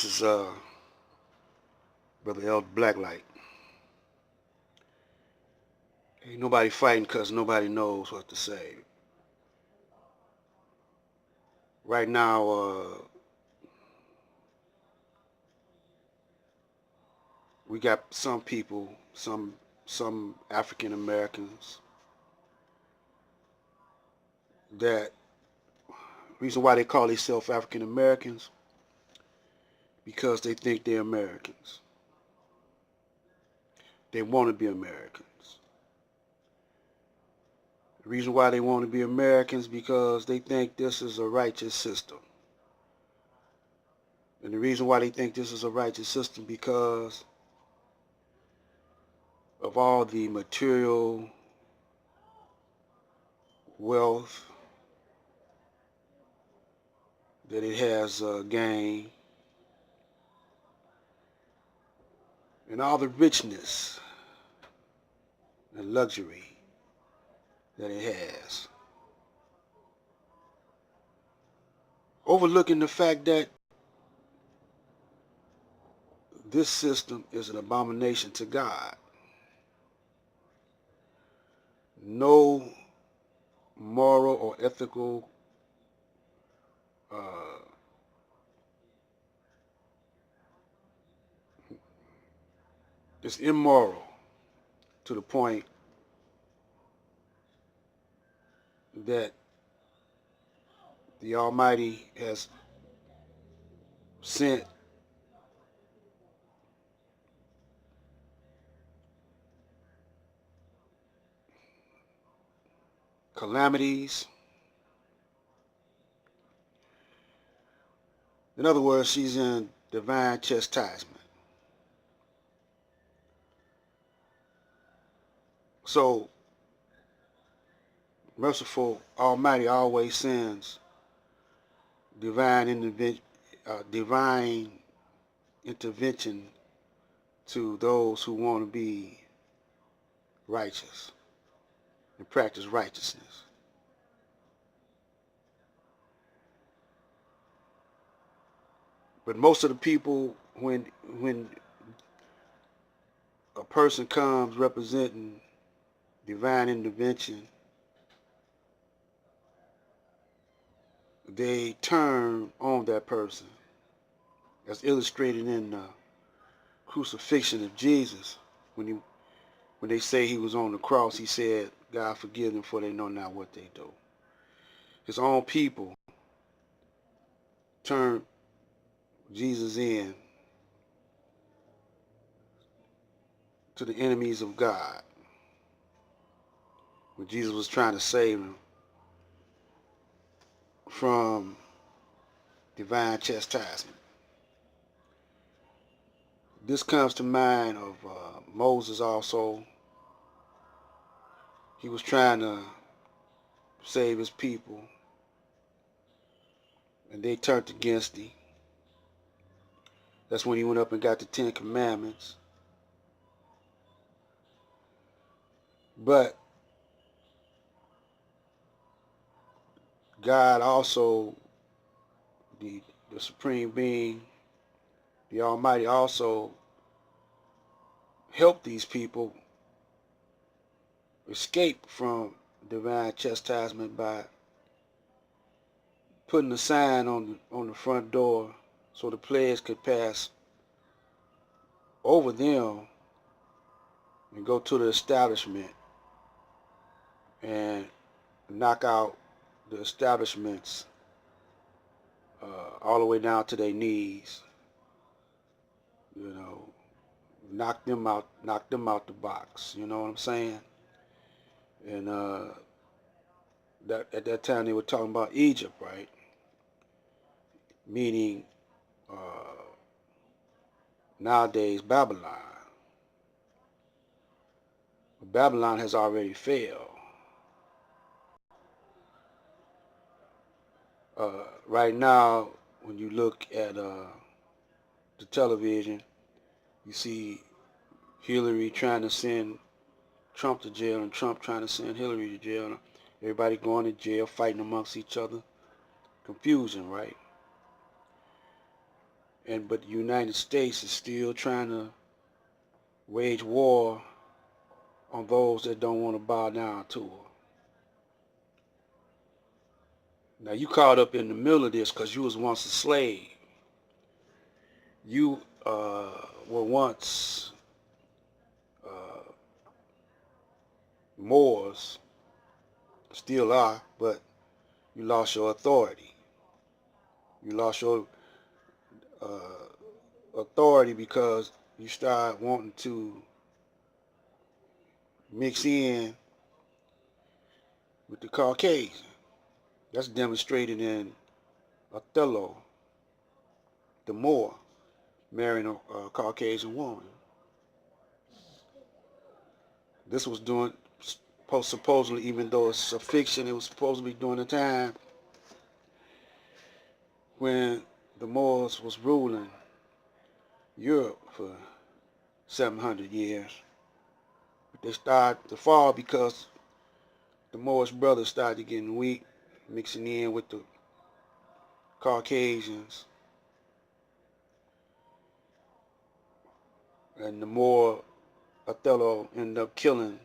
This is Brother Elder Blacklight. Ain't nobody fighting because nobody knows what to say. Right now, we got some people, some African Americans that reason why they call themselves African Americans because they think they're Americans. They want to be Americans. The reason why they want to be Americans because they think this is a righteous system. And the reason why they think this is a righteous system because of all the material wealth that it has gained and all the richness and luxury that it has. Overlooking the fact that this system is an abomination to God. No moral or ethical it's immoral to the point that the Almighty has sent calamities. In other words, she's in divine chastisement. So, merciful Almighty always sends divine intervention to those who want to be righteous and practice righteousness. But most of the people, when a person comes representing divine intervention, they turn on that person, as illustrated in the crucifixion of Jesus. When they say he was on the cross, he said, God forgive them for they know not what they do. His own people turned Jesus in to the enemies of God when Jesus was trying to save them from divine chastisement. This comes to mind of Moses also. He was trying to save his people, and they turned against him. That's when he went up and got the 10 Commandments. But God also, the Supreme Being, the Almighty, also helped these people escape from divine chastisement by putting a sign on the front door so the players could pass over them and go to the establishment and knock out the establishments all the way down to their knees. You know, knock them out the box. You know what I'm saying? And that at that time they were talking about Egypt, right? Meaning nowadays Babylon. But Babylon has already failed. Right now, when you look at the television, you see Hillary trying to send Trump to jail and Trump trying to send Hillary to jail. Everybody going to jail, fighting amongst each other. Confusion, right? but the United States is still trying to wage war on those that don't want to bow down to her. Now you caught up in the middle of this because you was once a slave. You were once uh, Moors, still are, but you lost your authority. You lost your authority because you started wanting to mix in with the Caucasian. That's demonstrated in Othello, the Moor, marrying a Caucasian woman. This was doing, supposedly, even though it's a fiction, it was supposed to be during the time when the Moors was ruling Europe for 700 years. But they started to fall because the Moorish brothers started getting weak, mixing in with the Caucasians. And the Moor, Othello, ended up killing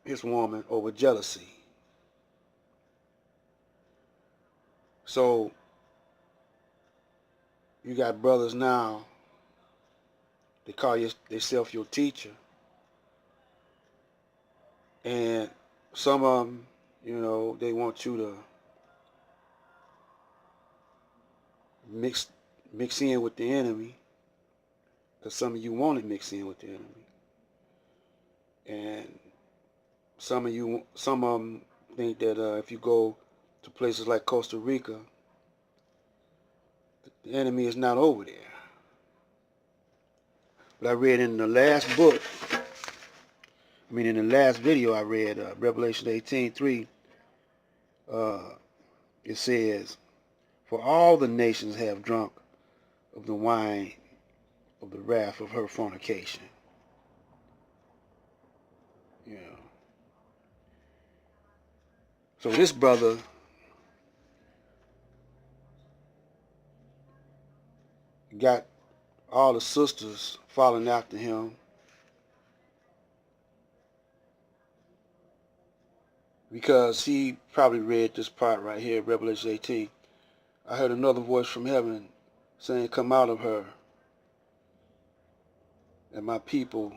his woman over jealousy. So you got brothers now, they call themselves your teacher. And some of them, they want you to mix in with the enemy, because some of you want to mix in with the enemy. And some of them think that if you go to places like Costa Rica, the enemy is not over there. But I read in the last book, in the last video I read, Revelation 18:3, it says, "For all the nations have drunk of the wine of the wrath of her fornication." You know. So this brother got all the sisters following after him because he probably read this part right here, Revelation 18. "I heard another voice from heaven saying, 'Come out of her, and my people,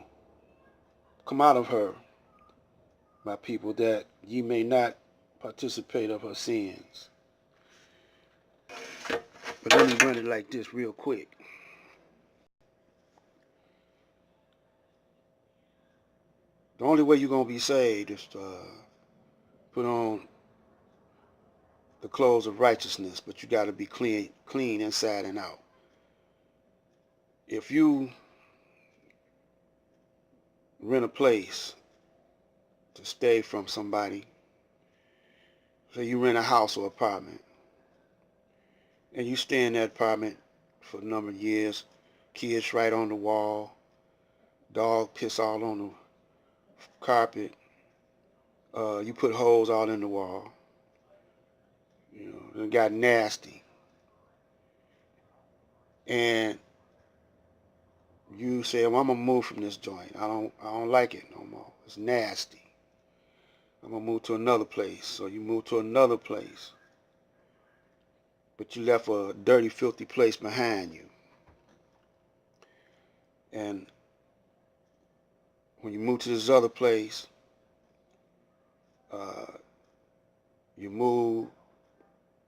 come out of her, my people, that ye may not participate of her sins.'" But let me run it like this real quick. The only way you're going to be saved is to put on the clothes of righteousness, but you got to be clean inside and out. If you rent a place to stay from somebody, say you rent a house or apartment, and you stay in that apartment for a number of years, kids right on the wall, dog piss all on the carpet, you put holes all in the wall, it got nasty, and you say, "Well, I'm gonna move from this joint. I don't like it no more. It's nasty. I'm gonna move to another place." So you move to another place, but you left a dirty, filthy place behind you. And when you move to this other place, uh, you move,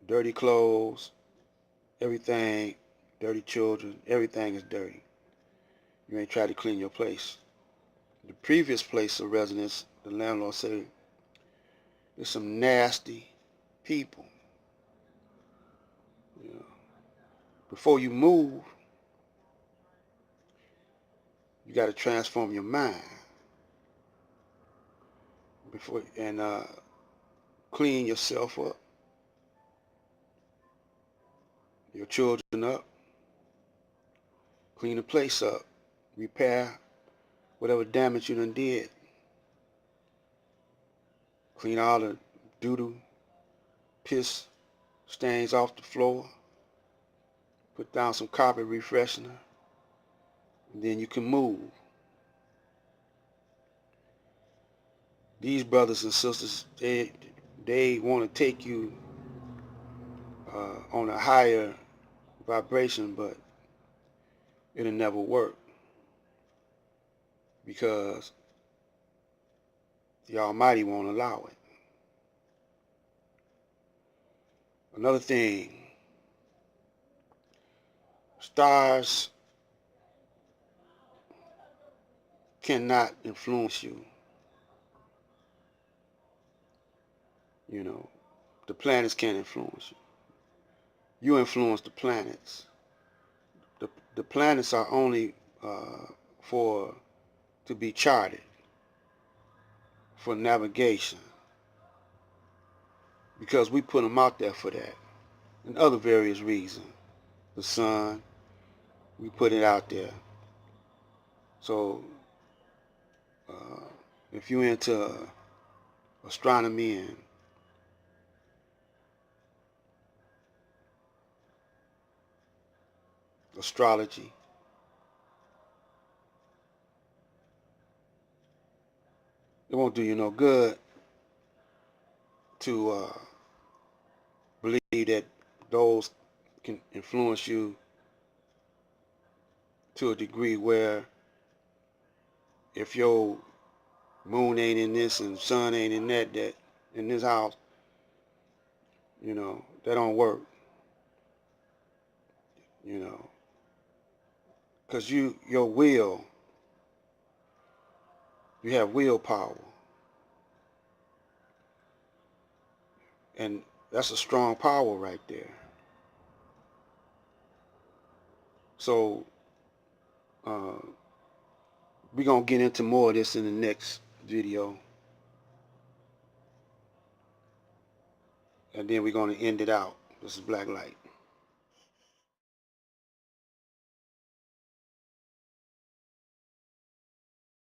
dirty clothes, everything, dirty children, everything is dirty. You ain't tried to clean your place. The previous place of residence, the landlord said, "There's some nasty people." You know, before you move, you got to transform your mind and clean yourself up, your children up, clean the place up, repair whatever damage you done did, clean all the doo-doo, piss, stains off the floor. Put down some carpet refreshener, and then you can move. These brothers and sisters, they want to take you on a higher vibration, but it'll never work because the Almighty won't allow it. Another thing, stars cannot influence you. You know, the planets can't influence you. You influence the planets. The planets are only for to be charted for navigation because we put them out there for that and other various reasons. The sun, we put it out there. So if you're into astronomy and astrology, it won't do you no good to believe that those can influence you to a degree where if your moon ain't in this and sun ain't in that in this house, you know, that don't work. You know, because your will, you have willpower, and that's a strong power right there. So we're gonna get into more of this in the next video, and then we're gonna end it out. This is Black Light.